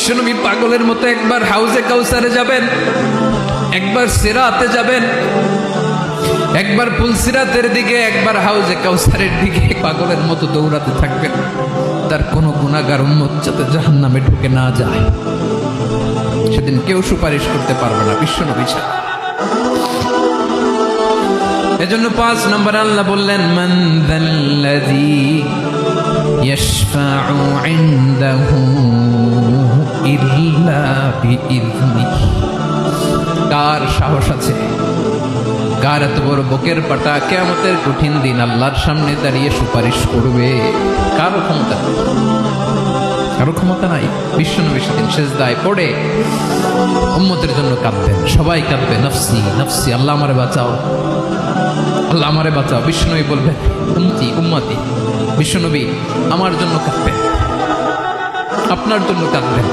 বিশ্বনবী পাগলের মতো একবার হাউজে কাউসারে যাবেন, একবার সিরাতে যাবেন, একবার পুলসিরাতের দিকে, একবার হাউজে কাউসারের দিকে পাগলের মতো দৌড়াতে থাকবেন। তার কোনো গুনাহগার উম্মত যাতে জাহান্নামে ঢুকে না যায়, সেদিন কেউ সুপারিশ করতে পারবে না বিশ্বনবী ছাড়া। এজন্য 5 নম্বর আল্লাহ বললেন, মান যাল্লাযী ইয়াশফাউ ইনদাহু ইল্লা বিইযনিহি। কার সাহস আছে, কার এত বড় বুকের পাটা কিয়ামতের কঠিন দিন আল্লাহর সামনে দাঁড়িয়ে সুপারিশ করবে? কারো ক্ষমতা নেই, কারো ক্ষমতা নাই। বিশ্বনবী সেদিন সেজদায় পড়ে উম্মতের জন্য কাঁদবেন, সবাই কাঁদবে, নফসি নফসি, আল্লাহ আমারে বাঁচাও, আল্লাহ আমারে বাঁচাও। বিশ্বনবী বলবেন, উম্মতি উম্মতি। বিশ্বনবী আমার জন্য কাঁদবেন, আপনার জন্য কাঁদবেন।